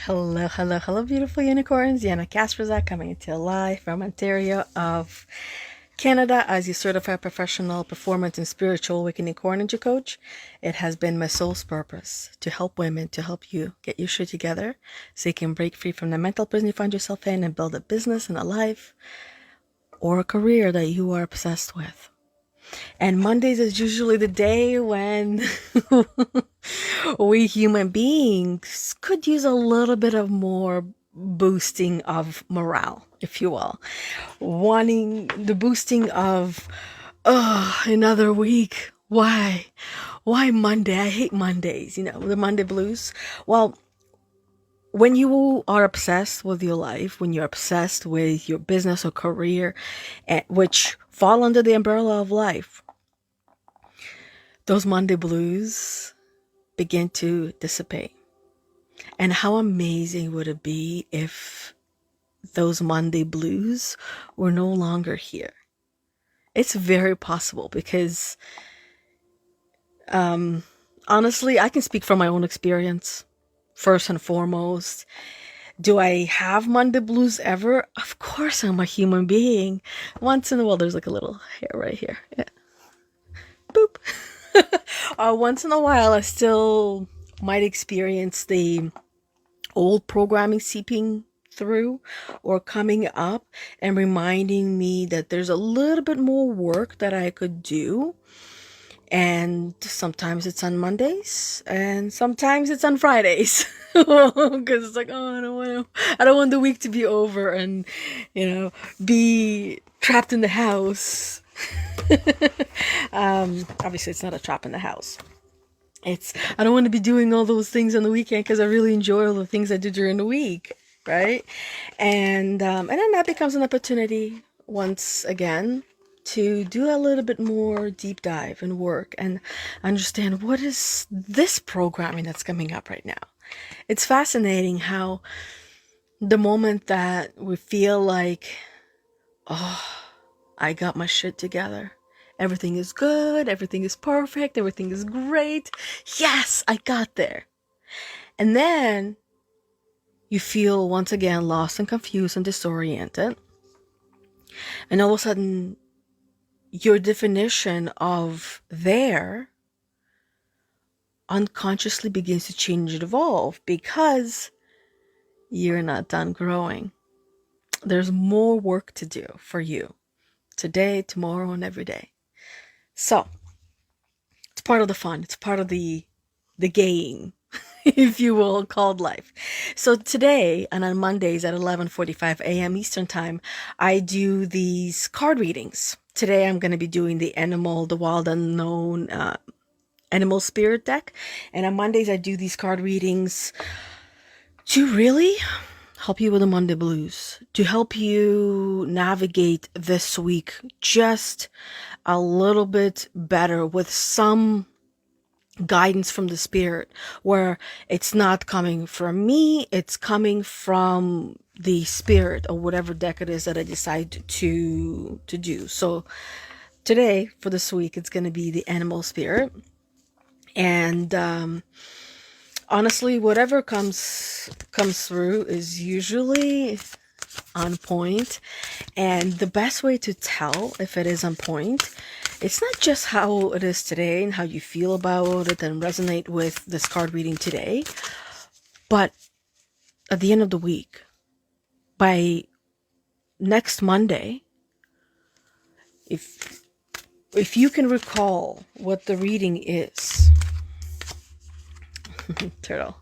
Hello, hello, hello, beautiful unicorns. Yana Kasperczak coming to you live from Ontario of Canada as your certified professional performance and spiritual awakening core energy coach. It has been my soul's purpose to help women, to help you get your shit together so you can break free from the mental prison you find yourself in and build a business and a life or a career that you are obsessed with. And Mondays is usually the day when we human beings could use a little bit of more boosting of morale, if you will. Wanting the boosting of, oh, another week. Why? Why Monday? I hate Mondays, the Monday blues. Well, when you are obsessed with your life, when you're obsessed with your business or career, which fall under the umbrella of life, those Monday blues begin to dissipate. And how amazing would it be if those Monday blues were no longer here? It's very possible because, honestly, I can speak from my own experience. First and foremost, do I have Monday blues ever? Of course, I'm a human being. Once in a while, there's like a little hair right here. Yeah. Boop. Once in a while, I still might experience the old programming seeping through or coming up and reminding me that there's a little bit more work that I could do. And sometimes it's on Mondays and sometimes it's on Fridays. Because it's like, oh, I don't want the week to be over and, be trapped in the house. Obviously it's not a trap in the house. I don't want to be doing all those things on the weekend because I really enjoy all the things I do during the week, right? And then that becomes an opportunity once again to do a little bit more deep dive and work and understand what is this programming that's coming up right now. It's fascinating how the moment that we feel like, oh, I got my shit together. Everything is good. Everything is perfect. Everything is great. Yes, I got there. And then you feel once again lost and confused and disoriented. And all of a sudden, your definition of there unconsciously begins to change and evolve because you're not done growing. There's more work to do for you today, tomorrow, and every day. So it's part of the fun. It's part of the game, if you will, called life. So today and on Mondays at 11:45 a.m. Eastern Time, I do these card readings. Today I'm going to be doing the wild unknown animal spirit deck. And on Mondays I do these card readings to really help you with the Monday blues, to help you navigate this week just a little bit better with some guidance from the spirit, where it's not coming from me, it's coming from the spirit or whatever deck it is that I decide to do. So today for this week, it's going to be the animal spirit. And honestly, whatever comes through is usually on point. And the best way to tell if it is on point, it's not just how it is today and how you feel about it and resonate with this card reading today, but at the end of the week, by next Monday, if you can recall what the reading is, turtle,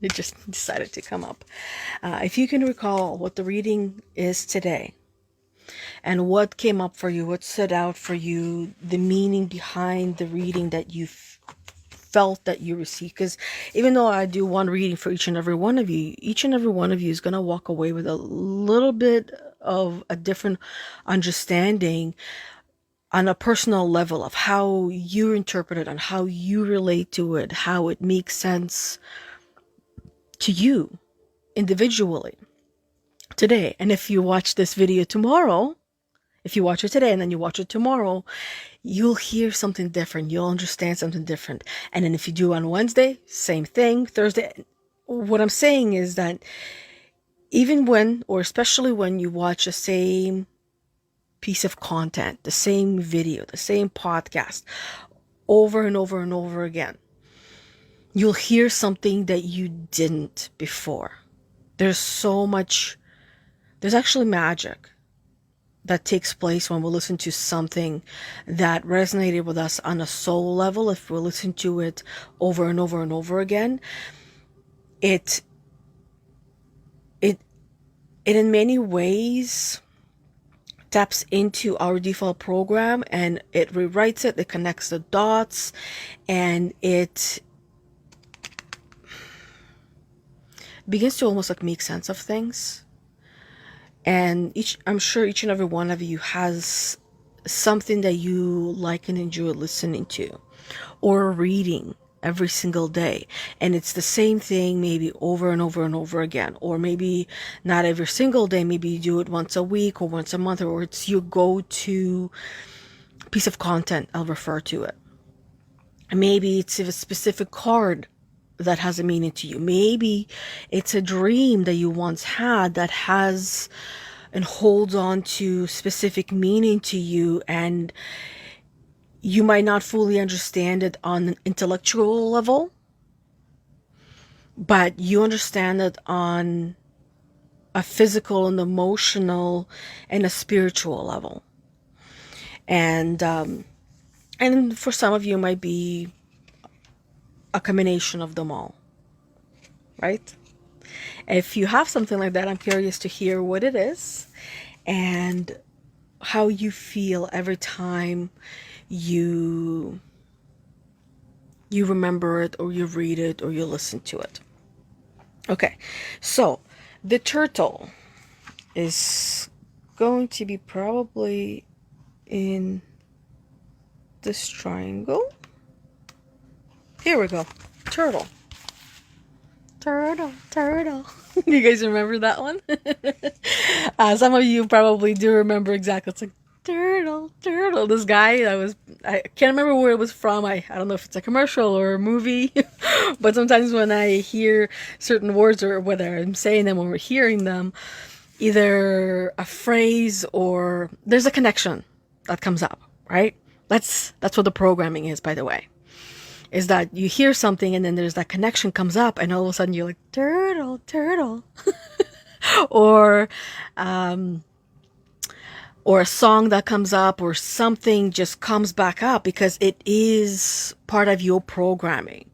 it just decided to come up. If you can recall what the reading is today and what came up for you, what stood out for you, the meaning behind the reading that you felt that you received. Because even though I do one reading for each and every one of you is going to walk away with a little bit of a different understanding on a personal level of how you interpret it and how you relate to it, how it makes sense to you individually today. And if you watch this video tomorrow, if you watch it today and then you watch it tomorrow, you'll hear something different. You'll understand something different. And then if you do on Wednesday, same thing. Thursday, what I'm saying is that even when, or especially when you watch the same piece of content, the same video, the same podcast over and over and over again, you'll hear something that you didn't before. There's so much, there's actually magic that takes place when we listen to something that resonated with us on a soul level. If we listen to it over and over and over again, it in many ways taps into our default program, and it rewrites it, it connects the dots, and it begins to almost like make sense of things. And I'm sure each and every one of you has something that you like and enjoy listening to or reading every single day, and it's the same thing maybe over and over and over again, or maybe not every single day, maybe you do it once a week or once a month, or it's your go-to piece of content, I'll refer to it. Maybe it's a specific card that has a meaning to you. Maybe it's a dream that you once had that has and holds on to specific meaning to you, and you might not fully understand it on an intellectual level, but you understand it on a physical and emotional and a spiritual level. And for some of you, it might be a combination of them all, right? If you have something like that, I'm curious to hear what it is and how you feel every time you remember it, or you read it, or you listen to it. Okay, so the turtle is going to be probably in this triangle. Here we go. Turtle. Turtle, turtle. You guys remember that one? Some of you probably do remember exactly. It's like, turtle, turtle. This guy, I can't remember where it was from. I don't know if it's a commercial or a movie, but sometimes when I hear certain words, or whether I'm saying them or we're hearing them, either a phrase or there's a connection that comes up, right? That's what the programming is, by the way. Is that you hear something and then there's that connection comes up, and all of a sudden you're like, turtle, turtle. or a song that comes up, or something just comes back up because it is part of your programming.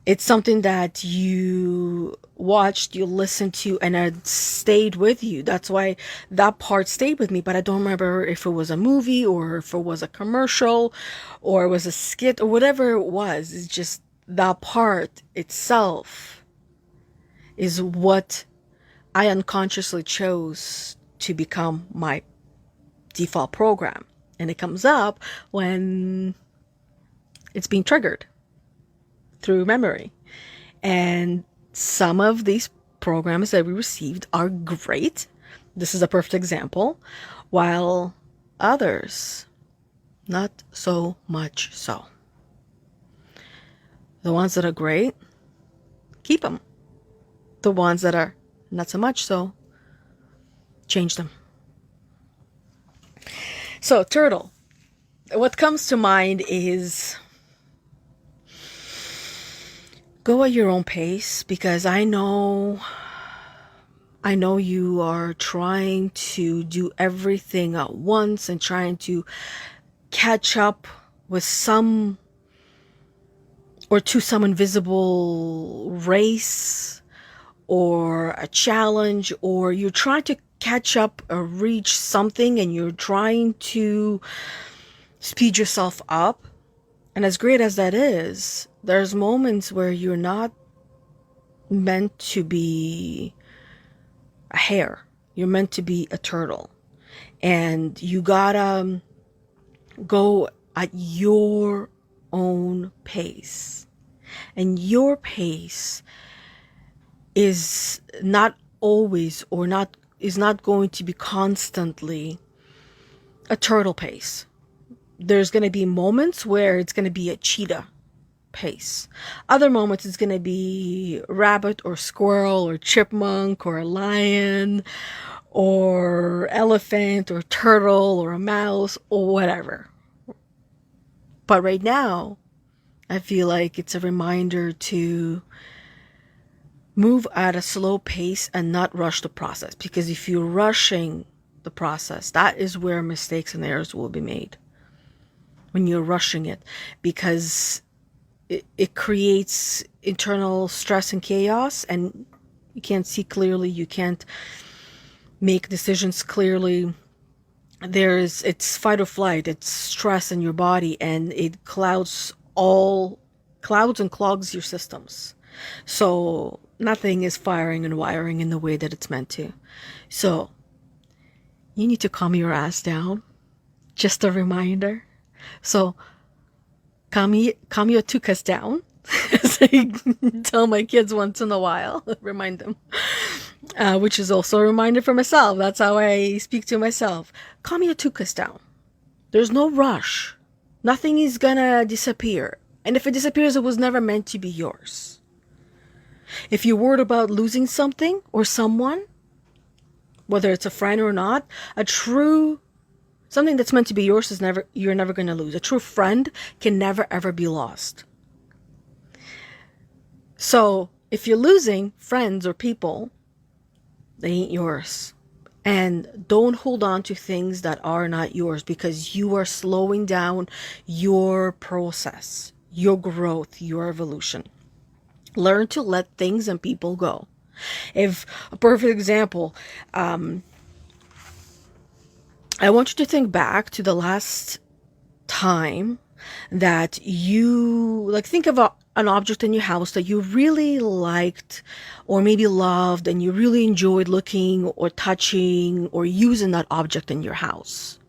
It's something that you watched, you listened to, and it stayed with you. That's why that part stayed with me, but I don't remember if it was a movie or if it was a commercial or it was a skit or whatever it was. It's just that part itself is what I unconsciously chose to become my default program. And it comes up when it's being triggered through memory. And some of these programs that we received are great. This is a perfect example. While others, not so much so. The ones that are great, keep them. The ones that are not so much so, change them. So, turtle. What comes to mind is go at your own pace, because I know you are trying to do everything at once and trying to catch up with some invisible race or a challenge, or you're trying to catch up or reach something, and you're trying to speed yourself up. And as great as that is, there's moments where you're not meant to be a hare. You're meant to be a turtle. And you gotta go at your own pace. And your pace is not always, is not going to be constantly a turtle pace. There's going to be moments where it's going to be a cheetah pace. Other moments it's going to be rabbit or squirrel or chipmunk or a lion or elephant or turtle or a mouse or whatever. But right now, I feel like it's a reminder to move at a slow pace and not rush the process. Because if you're rushing the process, that is where mistakes and errors will be made. When you're rushing it, because it creates internal stress and chaos, and you can't see clearly, you can't make decisions clearly. It's fight or flight, it's stress in your body, and it clouds and clogs your systems. So nothing is firing and wiring in the way that it's meant to. So you need to calm your ass down. Just a reminder. So calm your tukas down. As I tell my kids once in a while, remind them. Which is also a reminder for myself. That's how I speak to myself. Calm your tukas down. There's no rush. Nothing is gonna disappear. And if it disappears, it was never meant to be yours. If you're worried about losing something or someone, whether it's a friend or not, something that's meant to be yours you're never going to lose. A true friend can never ever be lost. So if you're losing friends or people, they ain't yours. And don't hold on to things that are not yours, because you are slowing down your process, your growth, your evolution. Learn to let things and people go. If a perfect example, I want you to think back to the last time that you, think of an object in your house that you really liked or maybe loved, and you really enjoyed looking or touching or using that object in your house.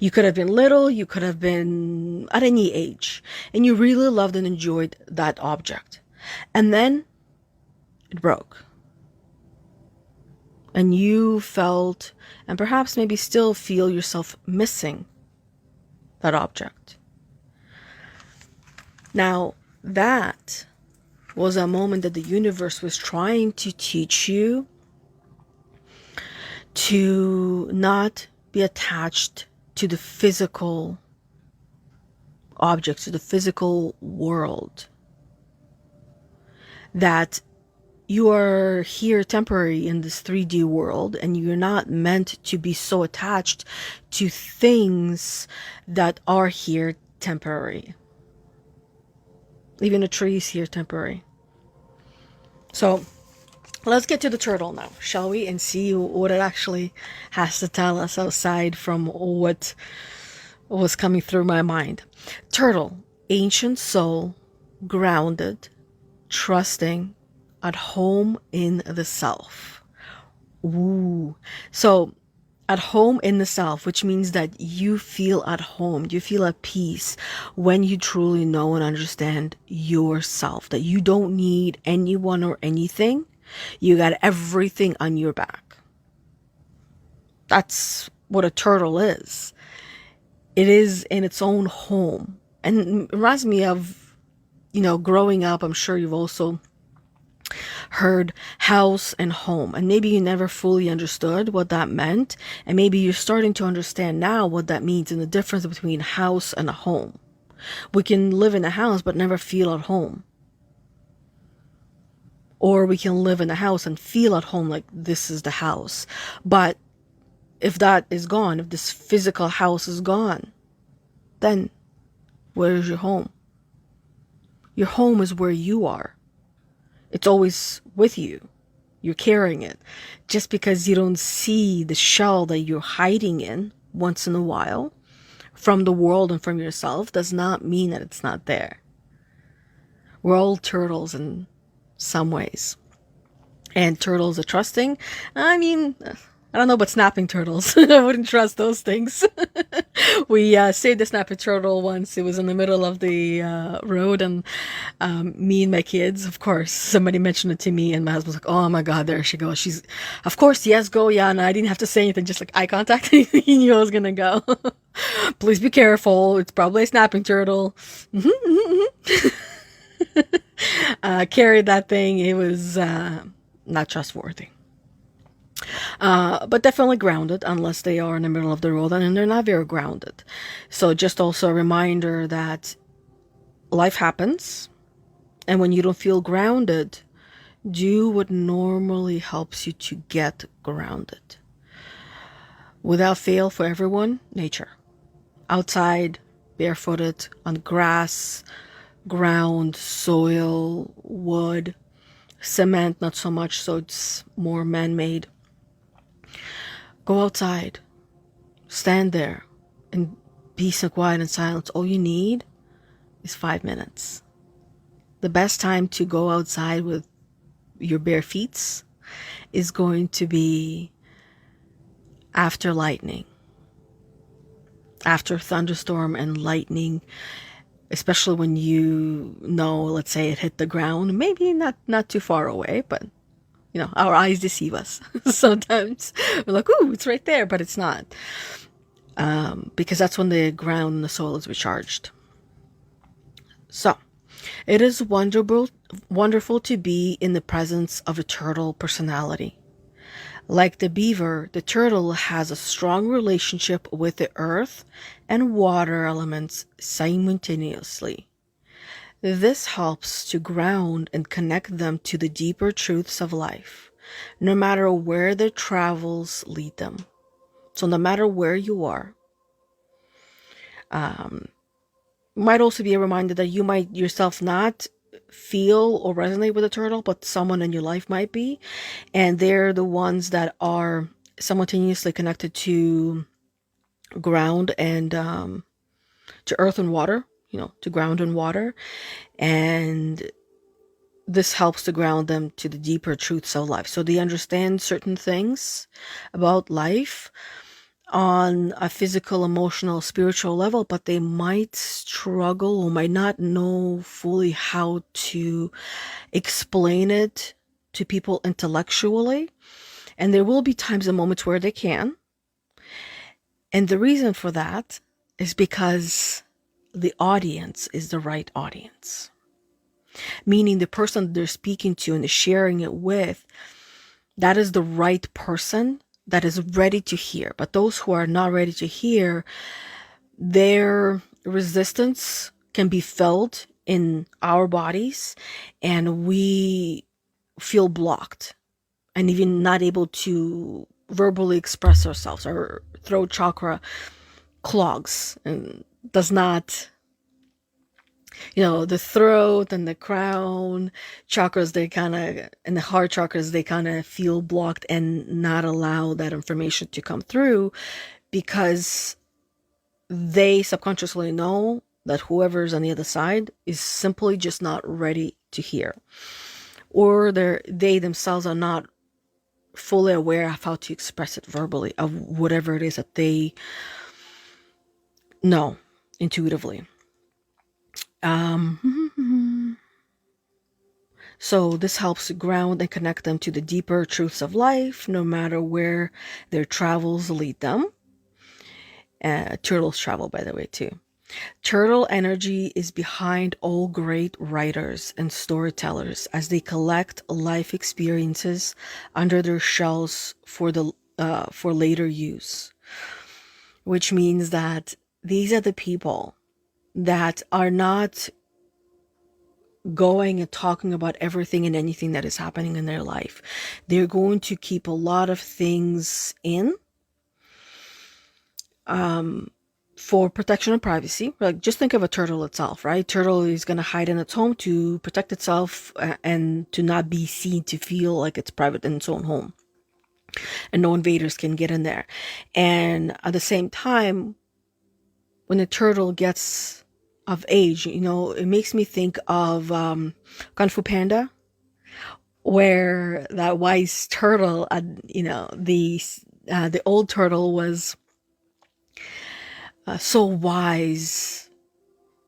You could have been little, you could have been at any age, and you really loved and enjoyed that object. And then it broke. And you felt, and perhaps maybe still feel, yourself missing that object. Now, that was a moment that the universe was trying to teach you to not be attached to the physical objects, to the physical world. That you are here temporary in this 3D world, and you're not meant to be so attached to things that are here temporary. Even a tree is here temporary. So let's get to the turtle now, shall we? And see what it actually has to tell us aside from what was coming through my mind. Turtle, ancient soul, grounded, trusting, at home in the self. Ooh. So at home in the self, which means that you feel at home, you feel at peace when you truly know and understand yourself, that you don't need anyone or anything. You got everything on your back. That's what a turtle is. It is in its own home. And it reminds me of, growing up. I'm sure you've also heard house and home, and maybe you never fully understood what that meant, and maybe you're starting to understand now what that means and the difference between house and a home. We can live in a house but never feel at home, or we can live in a house and feel at home, like this is the house. But if that is gone, if this physical house is gone, then where is your home? Your home is where you are. It's always with you. You're carrying it. Just because you don't see the shell that you're hiding in once in a while from the world and from yourself does not mean that it's not there. We're all turtles in some ways. And turtles are trusting. I don't know about snapping turtles. I wouldn't trust those things. We saved a snapping turtle once. It was in the middle of the road, and me and my kids, of course, somebody mentioned it to me, and my husband's like, oh my God, there she goes. She's, of course, yes, go, Yana. I didn't have to say anything, just like eye contact. He knew I was going to go. Please be careful. It's probably a snapping turtle. carried that thing. It was not trustworthy. But definitely grounded, unless they are in the middle of the road, and they're not very grounded. So just also a reminder that life happens, and when you don't feel grounded, do what normally helps you to get grounded. Without fail, for everyone, nature. Outside, barefooted, on grass, ground, soil, wood, cement, not so much, so it's more man-made. Go outside, stand there in peace and quiet and silence. All you need is 5 minutes. The best time to go outside with your bare feet is going to be after lightning, after thunderstorm and lightning, especially when you know, let's say it hit the ground, maybe not too far away, but our eyes deceive us. Sometimes we're like, ooh, it's right there, but it's not. Because that's when the ground and the soil is recharged. So, it is wonderful to be in the presence of a turtle personality. Like the beaver, the turtle has a strong relationship with the earth and water elements simultaneously. This helps to ground and connect them to the deeper truths of life, no matter where their travels lead them. So no matter where you are, might also be a reminder that you might yourself not feel or resonate with a turtle, but someone in your life might be, and they're the ones that are simultaneously connected to ground and to earth and water, to ground and water, and this helps to ground them to the deeper truths of life. So they understand certain things about life on a physical, emotional, spiritual level, but they might struggle or might not know fully how to explain it to people intellectually. And there will be times and moments where they can. And the reason for that is because the audience is the right audience. Meaning the person they're speaking to and they're sharing it with, that is the right person that is ready to hear. But those who are not ready to hear, their resistance can be felt in our bodies, and we feel blocked and even not able to verbally express ourselves. Our throat chakra clogs and does not, the throat and the crown chakras, they kind of, and the heart chakras, they kind of feel blocked and not allow that information to come through, because they subconsciously know that whoever's on the other side is simply just not ready to hear, or they themselves are not fully aware of how to express it verbally, of whatever it is that they know intuitively. So this helps to ground and connect them to the deeper truths of life, no matter where their travels lead them. Turtles travel, by the way, too. Turtle energy is behind all great writers and storytellers as they collect life experiences under their shells for later use, which means that these are the people that are not going and talking about everything and anything that is happening in their life. They're going to keep a lot of things in, for protection and privacy. Like, just think of a turtle itself, right? Turtle is going to hide in its home to protect itself, and to not be seen, to feel like it's private in its own home and no invaders can get in there. And at the same time, when a turtle gets of age, it makes me think of Kung Fu Panda, where that wise turtle, the old turtle was so wise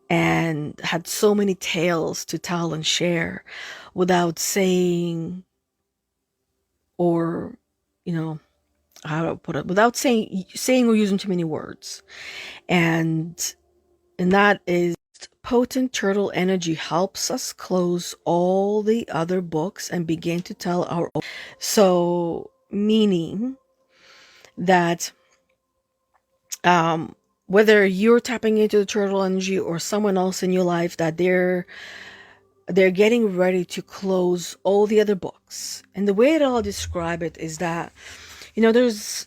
and had so many tales to tell and share without saying, or how to put it, without saying or using too many words. And that is potent turtle energy helps us close all the other books and begin to tell our own. So, meaning that whether you're tapping into the turtle energy or someone else in your life, that they're getting ready to close all the other books. And the way that I'll describe it is that, there's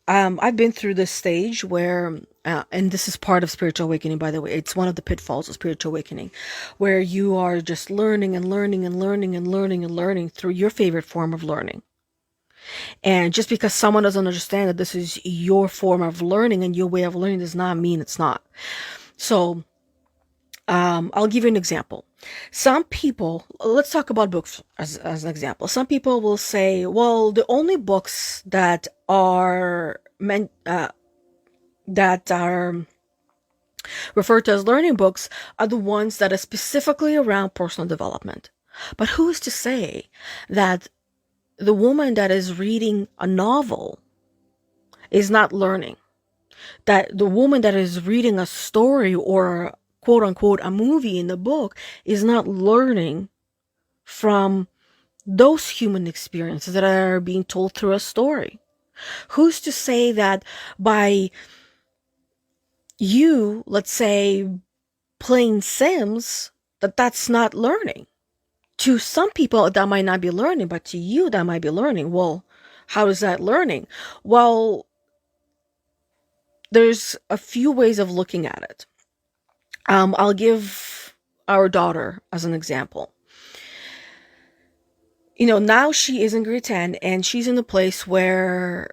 I've been through this stage where, and this is part of spiritual awakening, by the way. It's one of the pitfalls of spiritual awakening, where you are just learning and learning and learning and learning and learning through your favorite form of learning. And just because someone doesn't understand that this is your form of learning and your way of learning does not mean it's not. So, I'll give you an example. Some people, let's talk about books as an example. Some people will say, well, the only books that are meant, that are referred to as learning books are the ones that are specifically around personal development. But who's to say that the woman that is reading a novel is not learning? That the woman that is reading a story or quote unquote a movie in the book is not learning from those human experiences that are being told through a story? Who's to say that by you, let's say, playing Sims, that's not learning? To some people, that might not be learning, but to you, that might be learning. Well, how is that learning? Well, there's a few ways of looking at it. I'll give our daughter as an example. Now she is in grade 10 and she's in a place where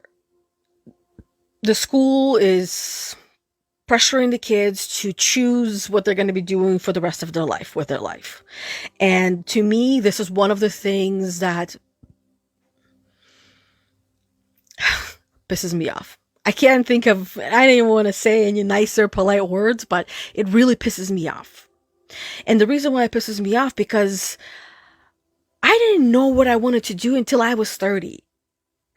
the school is pressuring the kids to choose what they're going to be doing for the rest of their life with their life. And to me, this is one of the things that pisses me off. I can't think of, I don't even want to say any nicer, polite words, but it really pisses me off. And the reason why it pisses me off, because I didn't know what I wanted to do until I was 30.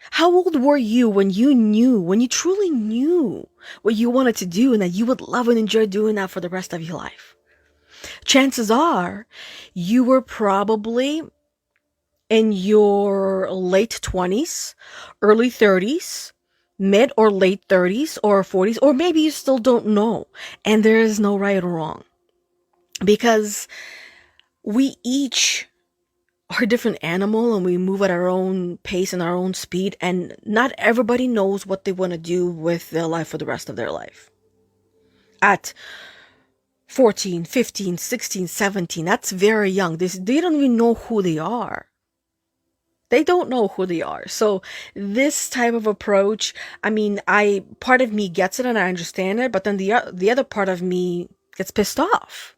How old were you when you truly knew what you wanted to do and that you would love and enjoy doing that for the rest of your life? Chances are you were probably in your late 20s, early 30s, mid or late 30s or 40s, or maybe you still don't know. And there is no right or wrong, because we each are a different animal and we move at our own pace and our own speed, and not everybody knows what they want to do with their life for the rest of their life. At 14, 15, 16, 17, that's very young. They don't even know who they are. They don't know who they are. So this type of approach, part of me gets it and I understand it, but then the other part of me gets pissed off.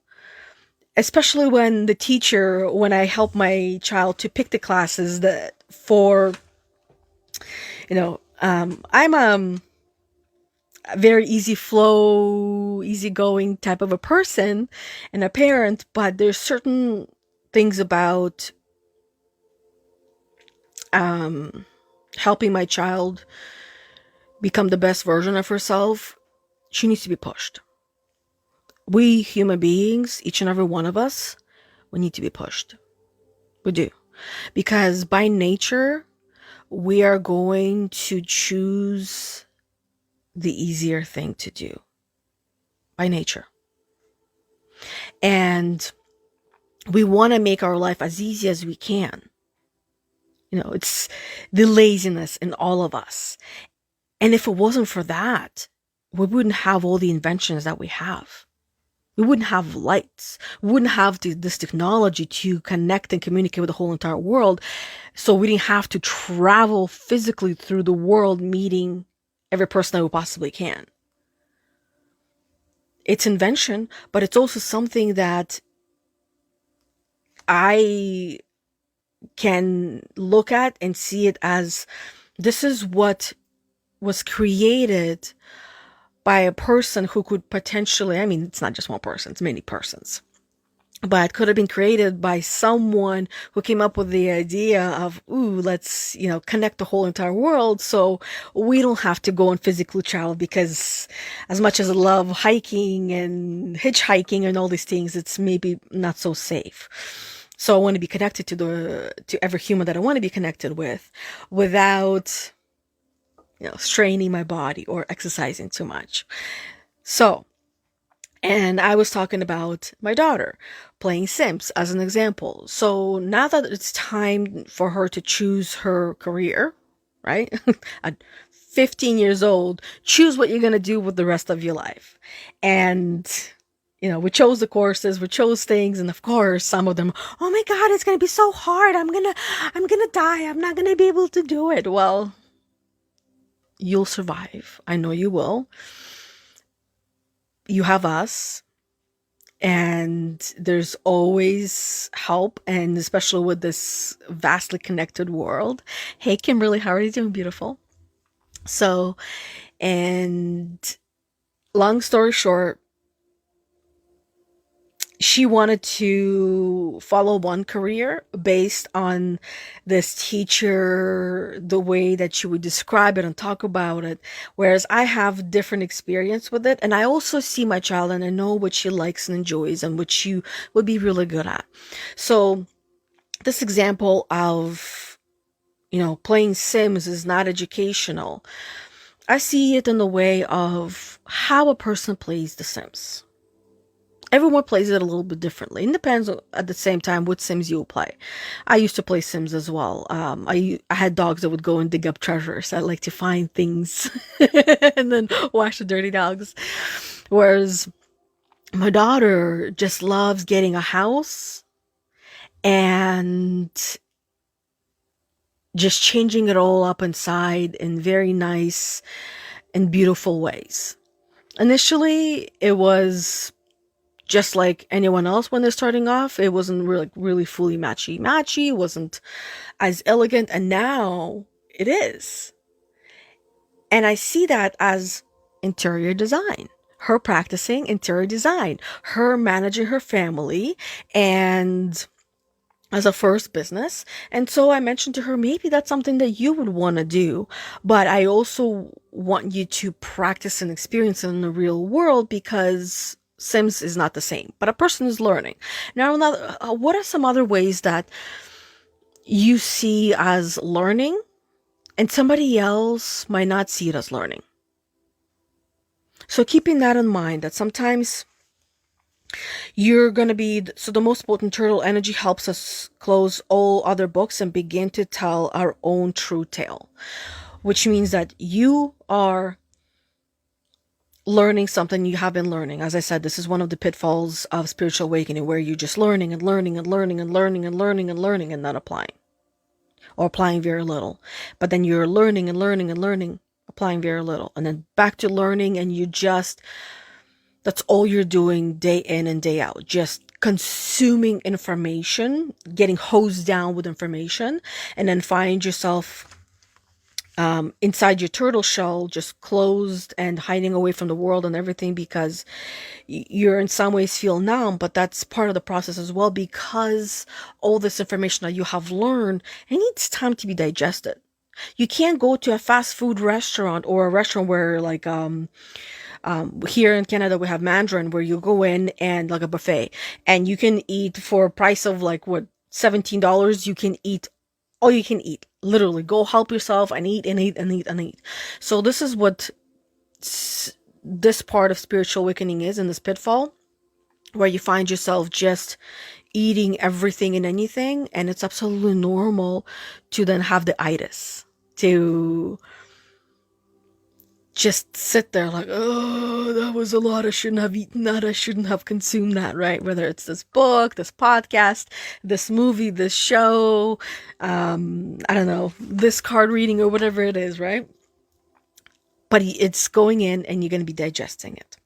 Especially when I help my child to pick the classes I'm a very easy flow, easygoing type of a person and a parent, but there's certain things about helping my child become the best version of herself. She needs to be pushed. We human beings, each and every one of us, we need to be pushed. We do. Because by nature, we are going to choose the easier thing to do. By nature. And we want to make our life as easy as we can. It's the laziness in all of us. And if it wasn't for that, we wouldn't have all the inventions that we have. We wouldn't have lights. We wouldn't have this technology to connect and communicate with the whole entire world. So we didn't have to travel physically through the world meeting every person that we possibly can. It's invention, but it's also something that I can look at and see it as, this is what was created by a person who could potentially, it's not just one person, it's many persons. but could have been created by someone who came up with the idea of, ooh, let's, connect the whole entire world so we don't have to go and physically travel, because as much as I love hiking and hitchhiking and all these things, it's maybe not so safe. So I want to be connected to every human that I want to be connected with without, straining my body or exercising too much. So, and I was talking about my daughter playing Sims as an example. So now that it's time for her to choose her career, right? At 15 years old, choose what you're going to do with the rest of your life. And, we chose the courses, we chose things. And of course, some of them, oh my God, it's going to be so hard. I'm going to die. I'm not going to be able to do it. Well, you'll survive. I know you will. You have us. And there's always help, and especially with this vastly connected world. Hey, Kimberly, how are you doing, beautiful? So, and long story short, she wanted to follow one career based on this teacher, the way that she would describe it and talk about it. Whereas I have different experience with it. And I also see my child and I know what she likes and enjoys and what she would be really good at. So this example of, playing Sims is not educational. I see it in the way of how a person plays The Sims. Everyone plays it a little bit differently. It depends at the same time what Sims you play. I used to play Sims as well. I had dogs that would go and dig up treasures. I like to find things and then wash the dirty dogs. Whereas my daughter just loves getting a house and just changing it all up inside in very nice and beautiful ways. Initially, it was just like anyone else when they're starting off. It wasn't really fully matchy. It wasn't as elegant, and now it is. And I see that as interior design. Her practicing interior design, her managing her family, and as a first business. And so I mentioned to her, maybe that's something that you would want to do, but I also want you to practice and experience it in the real world, because Sims is not the same, but a person is learning. Now, what are some other ways that you see as learning and somebody else might not see it as learning? So keeping that in mind, that sometimes you're going to be, so the most potent turtle energy helps us close all other books and begin to tell our own true tale, which means that you are learning something you have been learning. As I said, this is one of the pitfalls of spiritual awakening, where you're just learning and learning and learning and learning and learning and learning and not applying, or applying very little. But then you're learning and learning and learning, applying very little, and then back to learning, and that's all you're doing day in and day out, just consuming information, getting hosed down with information, and then find yourself inside your turtle shell, just closed and hiding away from the world and everything, because you're in some ways feel numb. But that's part of the process as well, because all this information that you have learned, it needs time to be digested. You can't go to a fast food restaurant or a restaurant where here in Canada, we have Mandarin, where you go in and like a buffet, and you can eat for a price of $17. You can eat all you can eat. Literally, go help yourself and eat and eat and eat and eat. So this is what this part of spiritual awakening is, in this pitfall, where you find yourself just eating everything and anything, and it's absolutely normal to then have the itis, to just sit there like, oh, that was a lot. I shouldn't have eaten that. I shouldn't have consumed that, right? Whether it's this book, this podcast, this movie, this show, I don't know, this card reading or whatever it is, right? But it's going in and you're going to be digesting it.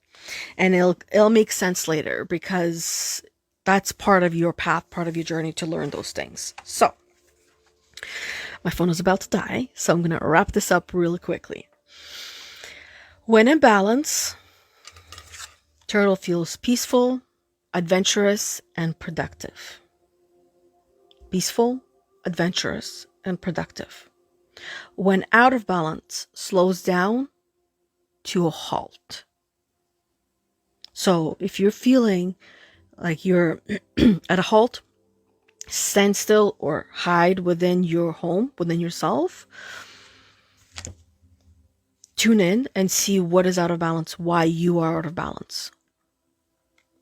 And it'll make sense later, because that's part of your path, part of your journey to learn those things. So, my phone is about to die, so I'm going to wrap this up really quickly. When in balance, turtle feels peaceful, adventurous and productive. Peaceful, adventurous, and productive. When out of balance, slows down to a halt. So if you're feeling like you're at a halt, stand still or hide within your home, within yourself. Tune in and see what is out of balance, why you are out of balance.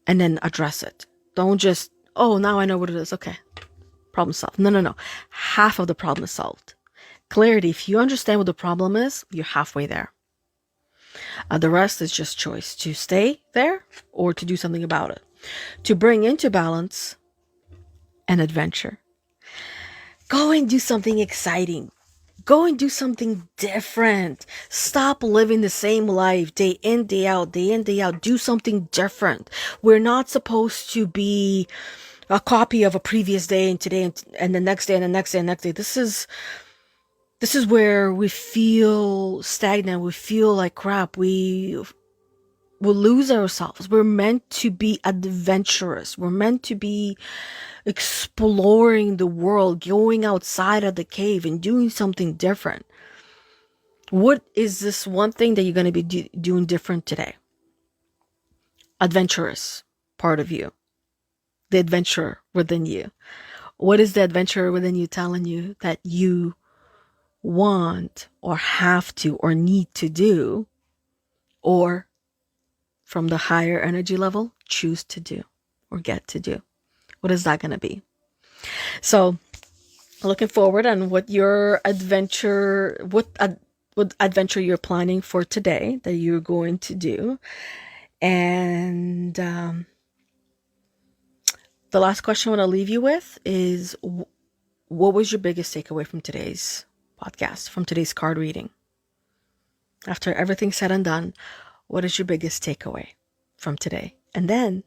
And then address it. Don't just, oh, now I know what it is. Okay, problem solved. No. Half of the problem is solved. Clarity, if you understand what the problem is, you're halfway there. The rest is just choice to stay there or to do something about it. To bring into balance an adventure. Go and do something exciting. Go and do something different. Stop living the same life day in, day out, day in, day out. Do something different. We're not supposed to be a copy of a previous day and today and the next day and the next day and the next day. This is where we feel stagnant. We feel like crap. We will lose ourselves. We're meant to be adventurous. We're meant to be exploring the world, going outside of the cave and doing something different. What is this one thing that you're going to be doing different today? Adventurous part of you. The adventurer within you. What is the adventurer within you telling you that you want or have to or need to do, or from the higher energy level, choose to do or get to do? What is that going to be? So looking forward on what your adventure, what adventure you're planning for today that you're going to do. And the last question I want to leave you with is, what was your biggest takeaway from today's podcast, from today's card reading? After everything's said and done, what is your biggest takeaway from today? And then